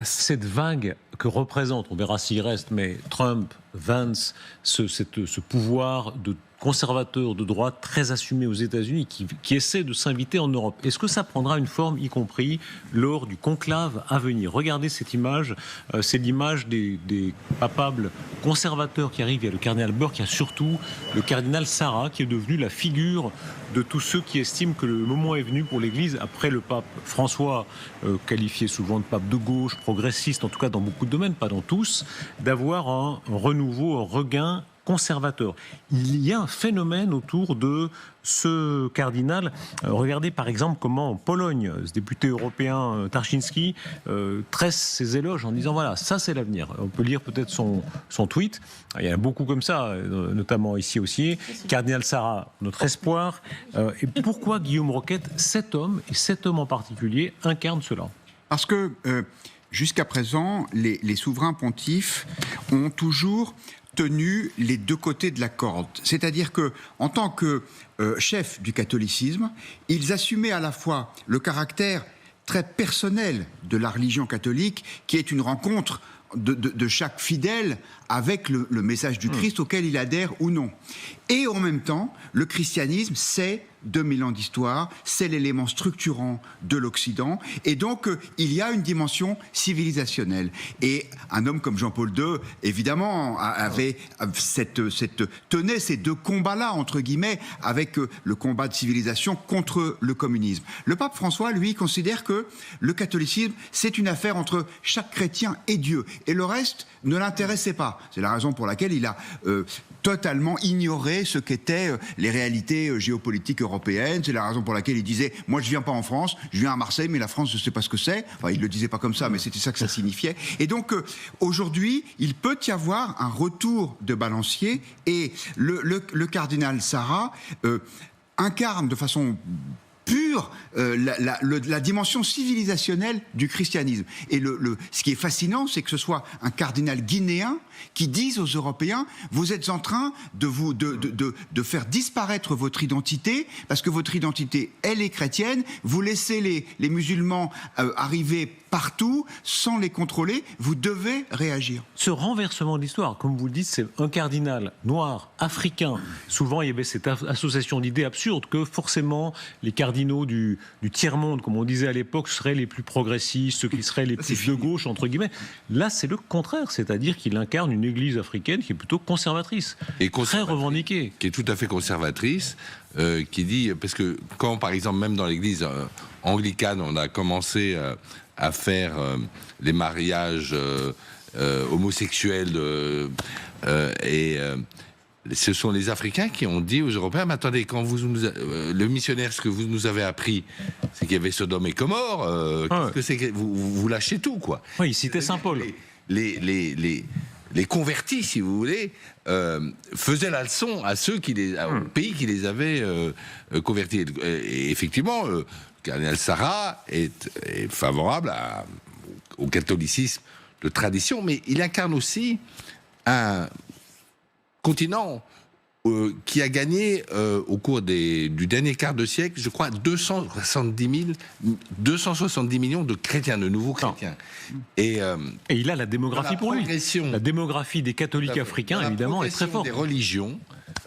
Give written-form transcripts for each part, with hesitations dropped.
Cette vague que représente, on verra s'il reste, mais Trump, Vance, ce pouvoir de conservateur de droite très assumé aux États-Unis qui essaie de s'inviter en Europe. Est-ce que ça prendra une forme, y compris lors du conclave à venir? Regardez cette image, c'est l'image des papables conservateurs qui arrivent. Il y a le cardinal Burke, il y a surtout le cardinal Sarah qui est devenu la figure de tous ceux qui estiment que le moment est venu pour l'Église, après le pape François, qualifié souvent de pape de gauche, progressiste, en tout cas dans beaucoup de domaines, pas dans tous, d'avoir un renouveau, un regain conservateur. Il y a un phénomène autour de ce cardinal. Regardez par exemple comment en Pologne, ce député européen Tarczynski tresse ses éloges en disant voilà, ça c'est l'avenir. On peut lire peut-être son tweet. Il y en a beaucoup comme ça, notamment ici aussi. Cardinal Sarah, notre espoir. Et pourquoi Guillaume Roquette, cet homme, et cet homme en particulier, incarne cela? Parce que jusqu'à présent, les souverains pontifes ont toujours tenu les deux côtés de la corde. C'est-à-dire que, en tant que chef du catholicisme, ils assumaient à la fois le caractère très personnel de la religion catholique, qui est une rencontre de chaque fidèle avec le message du Christ auquel il adhère ou non. Et en même temps, le christianisme, c'est 2000 ans d'histoire, c'est l'élément structurant de l'Occident, et donc il y a une dimension civilisationnelle. Et un homme comme Jean-Paul II, évidemment, tenait ces deux combats-là, entre guillemets, avec le combat de civilisation contre le communisme. Le pape François, lui, considère que le catholicisme, c'est une affaire entre chaque chrétien et Dieu, et le reste ne l'intéressait pas. C'est la raison pour laquelle il a totalement ignoré ce qu'étaient les réalités géopolitiques européennes. C'est la raison pour laquelle il disait « Moi, je viens pas en France, je viens à Marseille, mais la France, je ne sais pas ce que c'est. » Enfin, il le disait pas comme ça, mais c'était ça que ça signifiait. Et donc, aujourd'hui, il peut y avoir un retour de balancier, et le cardinal Sarah incarne de façon pure la dimension civilisationnelle du christianisme. Et ce qui est fascinant, c'est que ce soit un cardinal guinéen qui dise aux Européens « Vous êtes en train de faire disparaître votre identité, parce que votre identité, elle est chrétienne, vous laissez les musulmans arriver partout, sans les contrôler, vous devez réagir. » Ce renversement de l'histoire, comme vous le dites, c'est un cardinal noir, africain. Souvent, il y avait cette association d'idées absurdes que forcément les cardinaux du tiers-monde, comme on disait à l'époque, seraient les plus progressistes, ceux qui seraient les plus de gauche, entre guillemets. Là, c'est le contraire, c'est-à-dire qu'il incarne une église africaine qui est plutôt conservatrice, et très revendiquée. Qui est tout à fait conservatrice, qui dit, parce que quand, par exemple, même dans l'église anglicane, on a commencé à faire les mariages homosexuels ce sont les Africains qui ont dit aux Européens, mais attendez, quand le missionnaire, ce que vous nous avez appris, c'est qu'il y avait Sodome et Gomorrhe, qu'est-ce que c'est que vous lâchez tout, quoi. Oui, il citait Saint Paul. Les convertis, si vous voulez, faisaient la leçon à ceux au pays qui les avaient convertis. Et effectivement, le cardinal Sarah est favorable au catholicisme de tradition, mais il incarne aussi un continent qui a gagné au cours du dernier quart de siècle, je crois, 270 millions de chrétiens, de nouveaux chrétiens. Et il a la démographie pour lui. La démographie des catholiques africains, évidemment, est très forte. Des religions,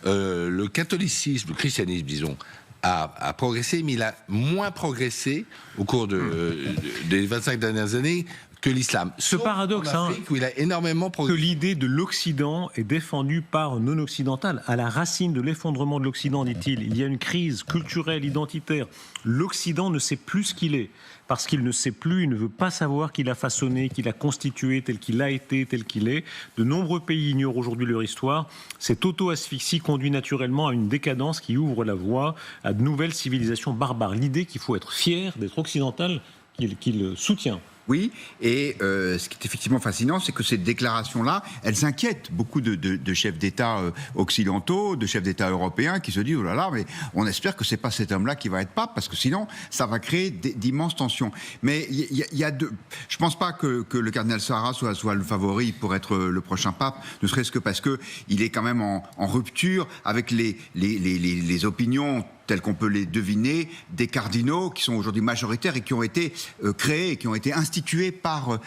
le catholicisme, le christianisme, disons, a progressé, mais il a moins progressé au cours des 25 dernières années que l'islam. Ce paradoxe, où il a énormément progressé. Que l'idée de l'Occident est défendue par un non-occidental. À la racine de l'effondrement de l'Occident, dit-il, il y a une crise culturelle, identitaire. L'Occident ne sait plus ce qu'il est, parce qu'il ne sait plus, il ne veut pas savoir qu'il a façonné, qu'il a constitué, tel qu'il a été, tel qu'il est. De nombreux pays ignorent aujourd'hui leur histoire. Cette auto-asphyxie conduit naturellement à une décadence qui ouvre la voie à de nouvelles civilisations barbares. L'idée qu'il faut être fier d'être occidental, qu'il soutient. Oui, et ce qui est effectivement fascinant, c'est que ces déclarations-là, elles inquiètent beaucoup de chefs d'État occidentaux, de chefs d'État européens, qui se disent « Oh là là, mais on espère que c'est pas cet homme-là qui va être pape, parce que sinon, ça va créer d'immenses tensions. » Mais je pense pas que le cardinal Sarah soit le favori pour être le prochain pape, ne serait-ce que parce que il est quand même en rupture avec les opinions tels qu'on peut les deviner, des cardinaux qui sont aujourd'hui majoritaires et qui ont été créés, et qui ont été institués par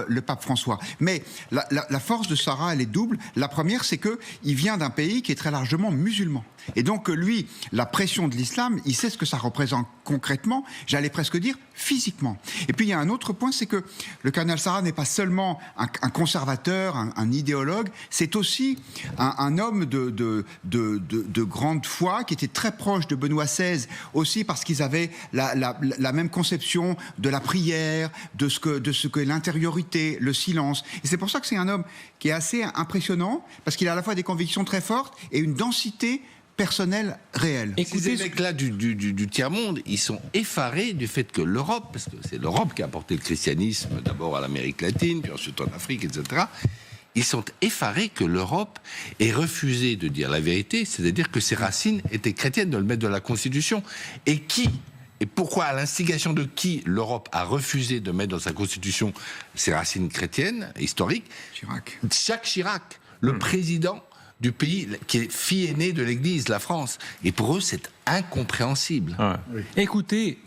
le pape François. Mais la force de Sarah, elle est double. La première, c'est qu'il vient d'un pays qui est très largement musulman. Et donc, lui, la pression de l'islam, il sait ce que ça représente concrètement, j'allais presque dire physiquement. Et puis, il y a un autre point, c'est que le cardinal Sarah n'est pas seulement un conservateur, un idéologue, c'est aussi un homme de grande foi, qui était très proche de Benoît XVI, aussi parce qu'ils avaient la même conception de la prière, de ce que l'intériorité, le silence. Et c'est pour ça que c'est un homme qui est assez impressionnant, parce qu'il a à la fois des convictions très fortes et une densité personnelle réelle. Écoutez, ces mecs-là du tiers-monde, ils sont effarés du fait que l'Europe, parce que c'est l'Europe qui a apporté le christianisme d'abord à l'Amérique latine, puis ensuite en Afrique, etc., ils sont effarés que l'Europe ait refusé de dire la vérité, c'est-à-dire que ses racines étaient chrétiennes, de le mettre dans la Constitution. Et pourquoi, à l'instigation de qui l'Europe a refusé de mettre dans sa Constitution ses racines chrétiennes, historiques? Chirac. Jacques Chirac, le président du pays qui est fille aînée de l'Église, la France. Et pour eux, c'est incompréhensible. Ouais. Oui. Écoutez,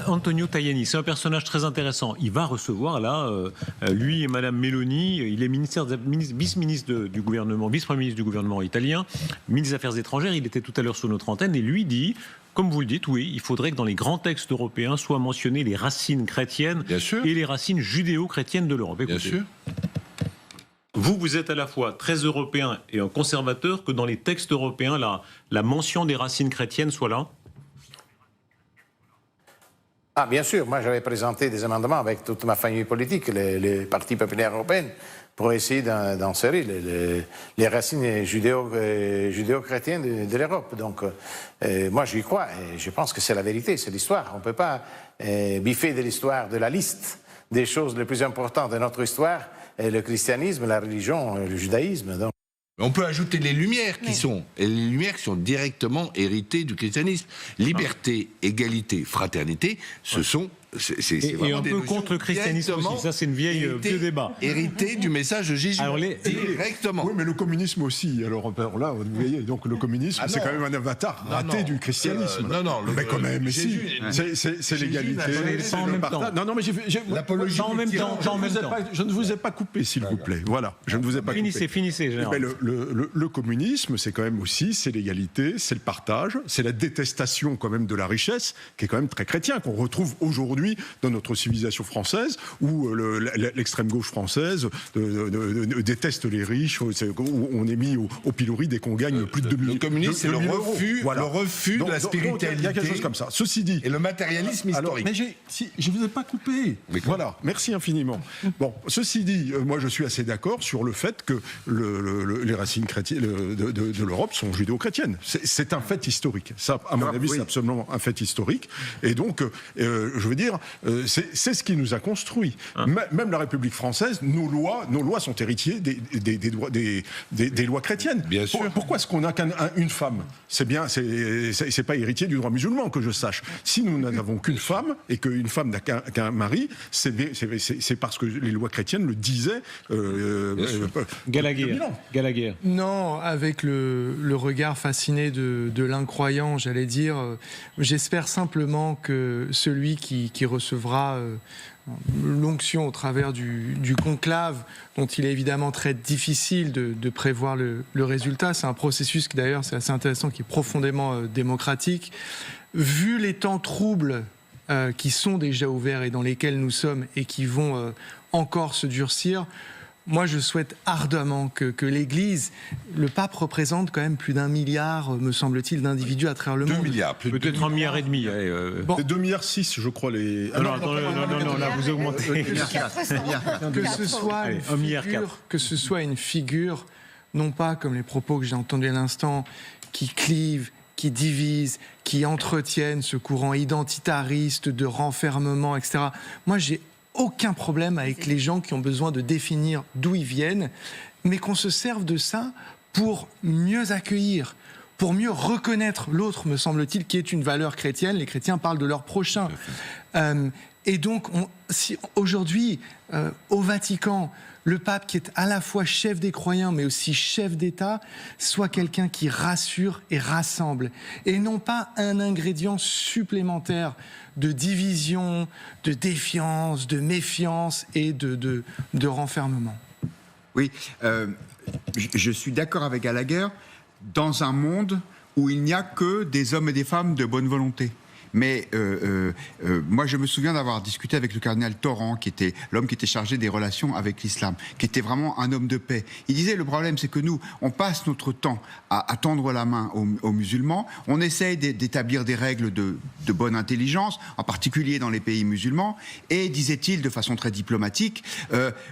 Antonio Tajani, c'est un personnage très intéressant. Il va recevoir, là, lui et Madame Meloni, il est vice-ministre du gouvernement, vice-premier ministre du gouvernement italien, ministre des Affaires étrangères, il était tout à l'heure sur notre antenne, et lui dit, comme vous le dites, oui, il faudrait que dans les grands textes européens soient mentionnées les racines chrétiennes et les racines judéo-chrétiennes de l'Europe. Écoutez. Bien sûr. Vous êtes à la fois très européen et un conservateur, que dans les textes européens, la mention des racines chrétiennes soit là? Ah, bien sûr, moi j'avais présenté des amendements avec toute ma famille politique, les partis populaires européens, pour essayer d'insérer les racines judéo-chrétiennes de l'Europe. Donc, moi j'y crois, et je pense que c'est la vérité, c'est l'histoire. On ne peut pas biffer de l'histoire, de la liste des choses les plus importantes de notre histoire, et le christianisme, la religion, le judaïsme. Donc. On peut ajouter les Lumières qui sont directement héritées du christianisme. Liberté, égalité, fraternité, ce sont... Et un peu contre le christianisme aussi, ça c'est une vieux débat. Hérité du message de Jésus, directement. Oui, mais le communisme aussi, alors là, vous voyez, donc le communisme, c'est quand même un avatar raté du christianisme. Mais quand même, mais si, c'est l'égalité, c'est le partage. Non, mais l'apologie en même temps. Je ne vous ai pas coupé, s'il vous plaît, voilà, je ne vous ai pas coupé. Finissez, général. Le communisme, c'est quand même aussi, c'est l'égalité, c'est le partage, c'est la détestation quand même de la richesse, qui est quand même très chrétien, qu'on retrouve aujourd'hui dans notre civilisation française, où l'extrême gauche française déteste les riches, où on est mis au pilori dès qu'on gagne plus de 2 millions. Le communisme, c'est le refus de la spiritualité. Il y a quelque chose comme ça. Ceci dit... Et le matérialisme historique. Mais je ne vous ai pas coupé. Voilà, merci infiniment. Bon, ceci dit, moi je suis assez d'accord sur le fait que les racines chrétiennes de l'Europe sont judéo-chrétiennes. C'est un fait historique. Ça, à mon avis, c'est absolument un fait historique. Et donc, je veux dire, c'est ce qui nous a construit. Même la République française, nos lois sont héritiers des lois chrétiennes. Bien sûr. Pourquoi est-ce qu'on n'a qu'une femme? C'est pas héritier du droit musulman, que je sache. Si nous n'avons qu'une femme et qu'une femme n'a qu'un mari, c'est parce que les lois chrétiennes le disaient. Gallagher. Non, avec le regard fasciné de l'incroyant, j'allais dire, j'espère simplement que celui qui recevra l'onction au travers du conclave, dont il est évidemment très difficile de prévoir le résultat. C'est un processus qui d'ailleurs, c'est assez intéressant, qui est profondément démocratique. Vu les temps troubles qui sont déjà ouverts et dans lesquels nous sommes et qui vont encore se durcir, moi, je souhaite ardemment que l'Église, le pape représente quand même plus d'1 milliard, me semble-t-il, d'individus à travers le monde. 2 milliards, plus de peut-être 1,5 milliard. Bon. C'est 2,6 milliards, je crois. Non, là, vous augmentez. Que ce soit une figure, non pas comme les propos que j'ai entendus à l'instant, qui clivent, qui divisent, qui entretiennent ce courant identitariste de renfermement, etc. Moi, j'ai aucun problème avec les gens qui ont besoin de définir d'où ils viennent, mais qu'on se serve de ça pour mieux accueillir, pour mieux reconnaître l'autre, me semble-t-il, qui est une valeur chrétienne. Les chrétiens parlent de leur prochain. Et donc, si aujourd'hui, au Vatican, le pape, qui est à la fois chef des croyants, mais aussi chef d'État, soit quelqu'un qui rassure et rassemble, et non pas un ingrédient supplémentaire de division, de défiance, de méfiance et de renfermement. Oui, je suis d'accord avec Gallagher, dans un monde où il n'y a que des hommes et des femmes de bonne volonté. Mais moi, je me souviens d'avoir discuté avec le cardinal Torrent, qui était l'homme qui était chargé des relations avec l'islam, qui était vraiment un homme de paix. Il disait, le problème, c'est que nous, on passe notre temps à tendre la main aux musulmans. On essaye d'établir des règles de bonne intelligence, en particulier dans les pays musulmans. Et, disait-il de façon très diplomatique,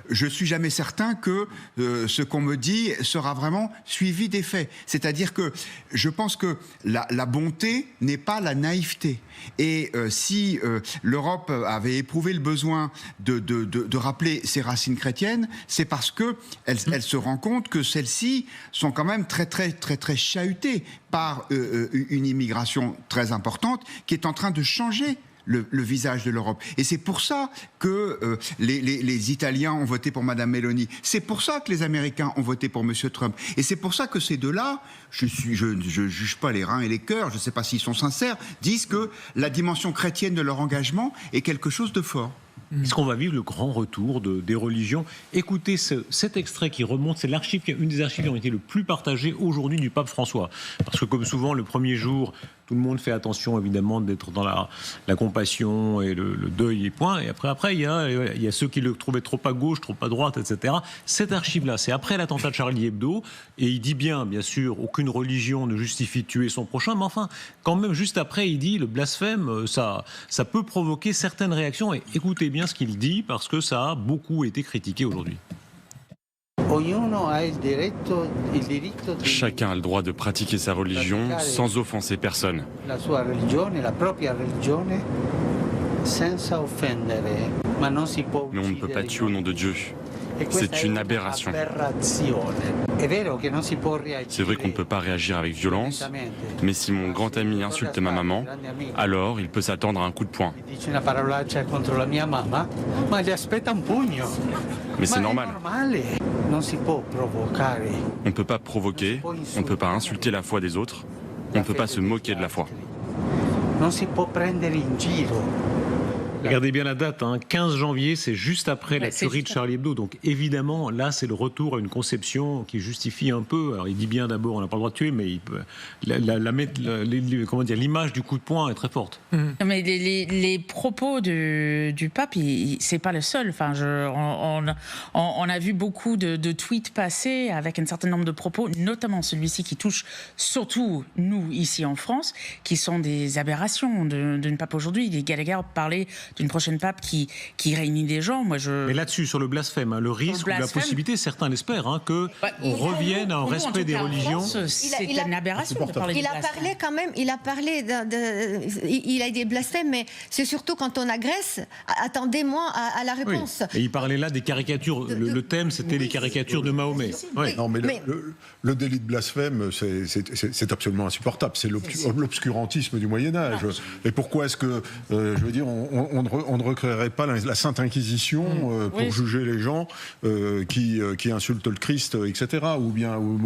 je suis jamais certain que ce qu'on me dit sera vraiment suivi des faits. C'est-à-dire que je pense que la bonté n'est pas la naïveté. Et si l'Europe avait éprouvé le besoin de rappeler ses racines chrétiennes, c'est parce que elle se rend compte que celles-ci sont quand même très chahutées par une immigration très importante qui est en train de changer le visage de l'Europe. Et c'est pour ça que les Italiens ont voté pour Madame Meloni. C'est pour ça que les Américains ont voté pour Monsieur Trump. Et c'est pour ça que ces deux-là, je juge pas les reins et les cœurs, je ne sais pas s'ils sont sincères, disent que la dimension chrétienne de leur engagement est quelque chose de fort. Est-ce qu'on va vivre le grand retour des religions? Écoutez cet extrait qui remonte, c'est une des archives qui ont été le plus partagées aujourd'hui du pape François. Parce que comme souvent, le premier jour, tout le monde fait attention évidemment d'être dans la compassion et le deuil et point. Et après il y a ceux qui le trouvaient trop à gauche, trop à droite, etc. Cette archive-là, c'est après l'attentat de Charlie Hebdo. Et il dit bien sûr, aucune religion ne justifie de tuer son prochain. Mais enfin, quand même, juste après, il dit le blasphème, ça peut provoquer certaines réactions. Et écoutez bien ce qu'il dit, parce que ça a beaucoup été critiqué aujourd'hui. Chacun a le droit de pratiquer sa religion sans offenser personne. Mais on ne peut pas tuer au nom de Dieu. C'est une aberration. C'est vrai qu'on ne peut pas réagir avec violence, mais si mon grand ami insulte ma maman, alors il peut s'attendre à un coup de poing. Mais c'est normal. On ne peut pas provoquer, on ne peut pas insulter la foi des autres, on ne peut pas se moquer de la foi. Regardez bien la date, 15 janvier, c'est juste après la tuerie de Charlie Hebdo. Donc évidemment, là, c'est le retour à une conception qui justifie un peu. Alors il dit bien d'abord, on n'a pas le droit de tuer, mais il peut, l'image du coup de poing est très forte. Mais les propos du pape, c'est pas le seul. Enfin, on a vu beaucoup de tweets passer avec un certain nombre de propos, notamment celui-ci qui touche surtout nous ici en France, qui sont des aberrations d'une pape aujourd'hui. Gallagher parlait d'une prochaine pape qui réunit des gens. Mais là-dessus, sur le blasphème, le risque ou la possibilité, certains l'espèrent, qu'on revienne à un respect des religions. C'est une aberration de parler de blasphème. Parlé quand même, il a parlé il a des blasphèmes, mais c'est surtout quand on agresse, attendez-moi à la réponse. Oui. Et il parlait là des caricatures. Le thème, c'était les caricatures de Mahomet. Oui. Non, mais le délit de blasphème, c'est absolument insupportable. C'est l'obscurantisme du Moyen-Âge. Et pourquoi est-ce que, je veux dire, on ne recréerait pas la Sainte Inquisition pour juger les gens qui insultent le Christ, etc., ou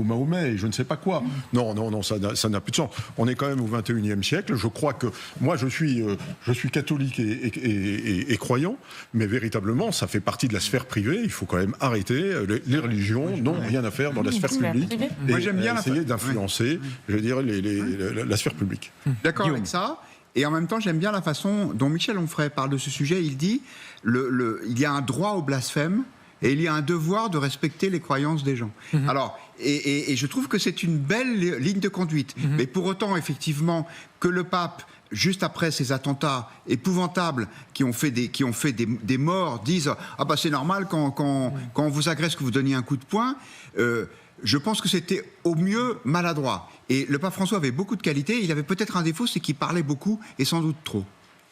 Mahomet, et je ne sais pas quoi. Non, ça n'a plus de sens. On est quand même au XXIe siècle. Je crois que moi, je suis catholique et croyant, mais véritablement, ça fait partie de la sphère privée. Il faut quand même arrêter. Les religions n'ont rien à faire dans la sphère publique. Moi, j'aime bien essayer d'influencer, je veux dire, la sphère publique. D'accord avec ça. Et en même temps, j'aime bien la façon dont Michel Onfray parle de ce sujet. Il dit il y a un droit au blasphème et il y a un devoir de respecter les croyances des gens. Alors, et je trouve que c'est une belle ligne de conduite. Mais pour autant, effectivement, que le pape, juste après ces attentats épouvantables qui ont fait des morts, disent « Ah bah c'est normal quand on vous agresse que vous donniez un coup de poing », je pense que c'était au mieux maladroit. Et le pape François avait beaucoup de qualités. Il avait peut-être un défaut, c'est qu'il parlait beaucoup et sans doute trop.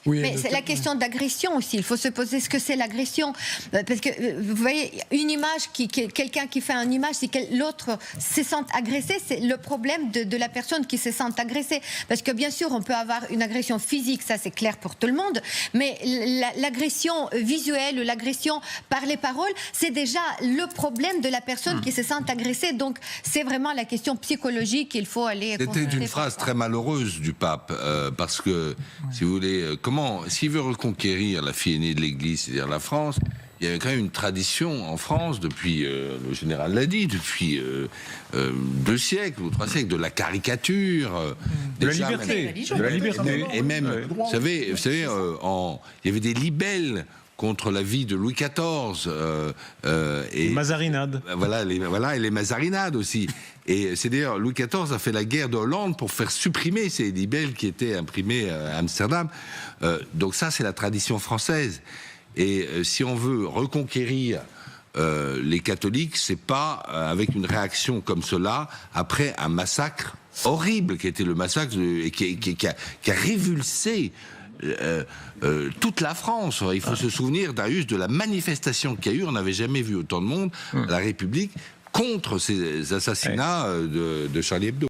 Oui, mais c'est la question d'agression aussi. Il faut se poser ce que c'est l'agression. Parce que, vous voyez, une image, quelqu'un qui fait une image, si l'autre se sent agressé, c'est le problème de la personne qui se sent agressée. Parce que bien sûr, on peut avoir une agression physique, ça c'est clair pour tout le monde, mais l'agression visuelle, l'agression par les paroles, c'est déjà le problème de la personne qui se sent agressée. Donc c'est vraiment la question psychologique qu'il faut aller consulter. C'était une phrase très malheureuse du pape, parce que, si vous voulez, s'il veut reconquérir la fille aînée de l'Église, c'est-à-dire la France, il y avait quand même une tradition en France, depuis, le général l'a dit, depuis 2 siècles ou 3 siècles, de la caricature. De la liberté. De la liberté. Et même, vous savez, il y avait des libelles contre la vie de Louis XIV. Et Mazarinades. Voilà, et les Mazarinades aussi. Et c'est d'ailleurs, Louis XIV a fait la guerre de Hollande pour faire supprimer ces libelles qui étaient imprimées à Amsterdam. Donc ça, c'est la tradition française. Et si on veut reconquérir les catholiques, c'est pas avec une réaction comme cela, après un massacre horrible qui était le massacre qui a révulsé toute la France. Il faut se souvenir, Darius, de la manifestation qu'il y a eu. On n'avait jamais vu autant de monde à la République contre ces assassinats de Charlie Hebdo.